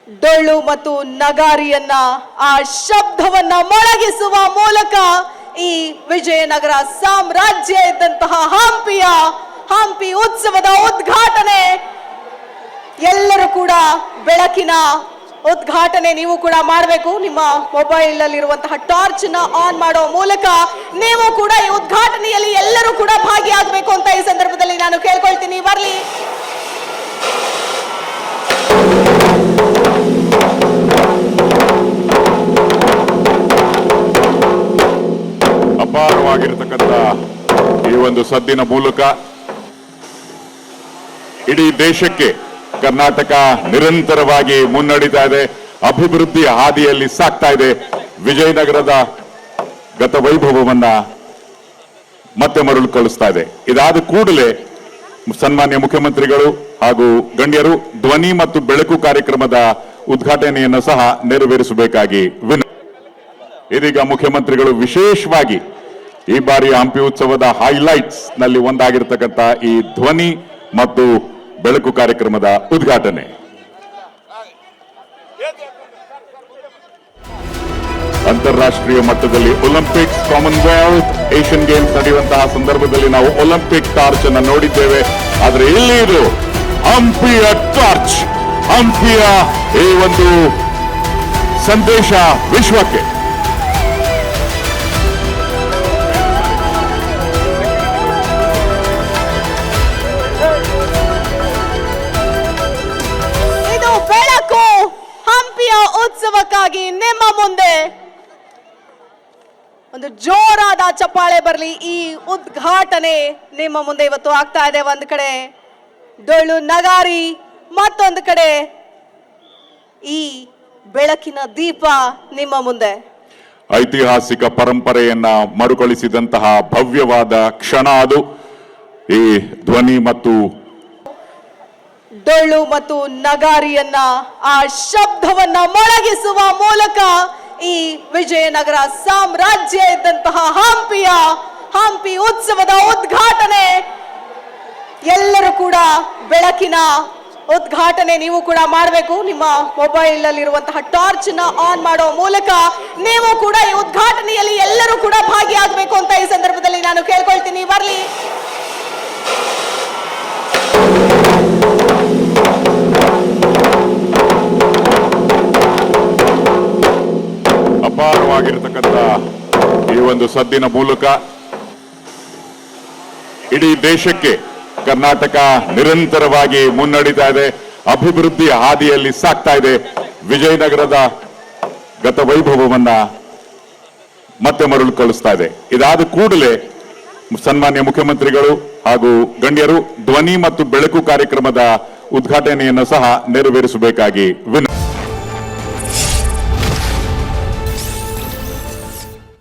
ಡೊಳ್ಳು ಮತ್ತು ನಗಾರಿಯನ್ನ ಆ ಶಬ್ದವನ್ನ ಮೊಳಗಿಸುವ ಮೂಲಕ ಈ ವಿಜಯನಗರ ಸಾಮ್ರಾಜ್ಯ ಇದ್ದಂತಹ ಹಂಪಿ ಉತ್ಸವದ ಉದ್ಘಾಟನೆ. ಎಲ್ಲರೂ ಕೂಡ ಬೆಳಕಿನ ಉದ್ಘಾಟನೆ ನೀವು ಕೂಡ ಮಾಡಬೇಕು. ನಿಮ್ಮ ಮೊಬೈಲ್ ಅಲ್ಲಿರುವಂತಹ ಟಾರ್ಚ್ ನ ಆನ್ ಮಾಡೋ ಮೂಲಕ ನೀವು ಕೂಡ ಈ ಉದ್ಘಾಟನೆಯಲ್ಲಿ ಎಲ್ಲರೂ ಕೂಡ ಭಾಗಿಯಾಗಬೇಕು ಅಂತ ಈ ಸಂದರ್ಭದಲ್ಲಿ ನಾನು ಕೇಳ್ಕೊಳ್ತೀನಿ. ಬರ್ಲಿ. ಅಪಾರವಾಗಿರತಕ್ಕಂಥ ಈ ಒಂದು ಸದ್ದಿನ ಮೂಲಕ ಇಡೀ ದೇಶಕ್ಕೆ ಕರ್ನಾಟಕ ನಿರಂತರವಾಗಿ ಮುನ್ನಡೀತಾ ಇದೆ, ಅಭಿವೃದ್ಧಿ ಹಾದಿಯಲ್ಲಿ ಸಾಗ್ತಾ ಇದೆ. ವಿಜಯನಗರದ ಗತ ವೈಭವವನ್ನ ಮತ್ತೆ ಮರಳಿಕೊಳ್ಳಿಸ್ತಾ ಇದೆ. ಇದಾದ ಕೂಡಲೇ ಸನ್ಮಾನ್ಯ ಮುಖ್ಯಮಂತ್ರಿಗಳು ಹಾಗೂ ಗಣ್ಯರು ಧ್ವನಿ ಮತ್ತು ಬೆಳಕು ಕಾರ್ಯಕ್ರಮದ ಉದ್ಘಾಟನೆಯನ್ನು ಸಹ ನೆರವೇರಿಸಬೇಕಾಗಿ ಇದೀಗ ಮುಖ್ಯಮಂತ್ರಿಗಳು ವಿಶೇಷವಾಗಿ ಈ ಬಾರಿಯ ಹಂಪಿ ಉತ್ಸವದ ಹೈಲೈಟ್ಸ್ ನಲ್ಲಿ ಒಂದಾಗಿರ್ತಕ್ಕಂಥ ಈ ಧ್ವನಿ ಮತ್ತು ಬೆಳಕು ಕಾರ್ಯಕ್ರಮದ ಉದ್ಘಾಟನೆ. ಅಂತಾರಾಷ್ಟ್ರೀಯ ಮಟ್ಟದಲ್ಲಿ ಒಲಿಂಪಿಕ್ಸ್, ಕಾಮನ್ವೆಲ್ತ್, ಏಷ್ಯನ್ ಗೇಮ್ಸ್ ನಡೆಯುವಂತಹ ಸಂದರ್ಭದಲ್ಲಿ ನಾವು ಒಲಿಂಪಿಕ್ ಟಾರ್ಚ್ ಅನ್ನು ನೋಡಿದ್ದೇವೆ. ಆದರೆ ಇಲ್ಲಿ ಇದು ಹಂಪಿಯ ಟಾರ್ಚ್, ಹಂಪಿಯ ಈ ಒಂದು ಸಂದೇಶ ವಿಶ್ವಕ್ಕೆ. ಇದು ಬೆಳಕು ಹಂಪಿಯ ಉತ್ಸವಕ್ಕಾಗಿ ನಿಮ್ಮ ಮುಂದೆ ಒಂದು ಜೋರಾದ ಚಪ್ಪಾಳೆ ಬರಲಿ. ಈ ಉದ್ಘಾಟನೆ ನಿಮ್ಮ ಮುಂದೆ ಇವತ್ತು ಆಗ್ತಾ ಇದೆ. ಒಂದು ಕಡೆ ಡೊಳ್ಳು ನಗಾರಿ, ಮತ್ತೊಂದು ಕಡೆ ಈ ಬೆಳಕಿನ ದೀಪ ನಿಮ್ಮ ಮುಂದೆ. ಐತಿಹಾಸಿಕ ಪರಂಪರೆಯನ್ನ ಮರುಕಳಿಸಿದಂತಹ ಭವ್ಯವಾದ ಕ್ಷಣ ಅದು. ಈ ಧ್ವನಿ ಮತ್ತು ಡೊಳ್ಳು ಮತ್ತು ನಗಾರಿಯನ್ನ ಆ ಶಬ್ದವನ್ನ ಮೊಳಗಿಸುವ ಮೂಲಕ ಈ ವಿಜಯನಗರ ಸಾಮ್ರಾಜ್ಯ ಇದ್ದಂತಹ ಹಂಪಿ ಉತ್ಸವದ ಉದ್ಘಾಟನೆ. ಎಲ್ಲರೂ ಕೂಡ ಬೆಳಕಿನ ಉದ್ಘಾಟನೆ ನೀವು ಕೂಡ ಮಾಡಬೇಕು. ನಿಮ್ಮ ಮೊಬೈಲ್ ಅಲ್ಲಿರುವಂತಹ ಟಾರ್ಚ್ ನ ಆನ್ ಮಾಡೋ ಮೂಲಕ ನೀವು ಕೂಡ ಈ ಉದ್ಘಾಟನೆಯಲ್ಲಿ ಎಲ್ಲರೂ ಕೂಡ ಭಾಗಿಯಾಗಬೇಕು ಅಂತ ಈ ಸಂದರ್ಭದಲ್ಲಿ ನಾನು ಕೇಳ್ಕೊಳ್ತೀನಿ. ಬರ್ಲಿ. ಅಪಾರವಾಗಿರತಕ್ಕಂಥ ಈ ಒಂದು ಸದ್ದಿನ ಮೂಲಕ ಇಡೀ ದೇಶಕ್ಕೆ ಕರ್ನಾಟಕ ನಿರಂತರವಾಗಿ ಮುನ್ನಡೀತಾ ಇದೆ, ಅಭಿವೃದ್ಧಿ ಹಾದಿಯಲ್ಲಿ ಸಾಗ್ತಾ ಇದೆ. ವಿಜಯನಗರದ ಗತ ವೈಭವವನ್ನ ಮತ್ತೆ ಮರಳಿಕೊಳ್ಳಿಸ್ತಾ ಇದೆ. ಇದಾದ ಕೂಡಲೇ ಸನ್ಮಾನ್ಯ ಮುಖ್ಯಮಂತ್ರಿಗಳು ಹಾಗೂ ಗಣ್ಯರು ಧ್ವನಿ ಮತ್ತು ಬೆಳಕು ಕಾರ್ಯಕ್ರಮದ ಉದ್ಘಾಟನೆಯನ್ನು ಸಹ ನೆರವೇರಿಸಬೇಕಾಗಿ ವಿನಂತಿ.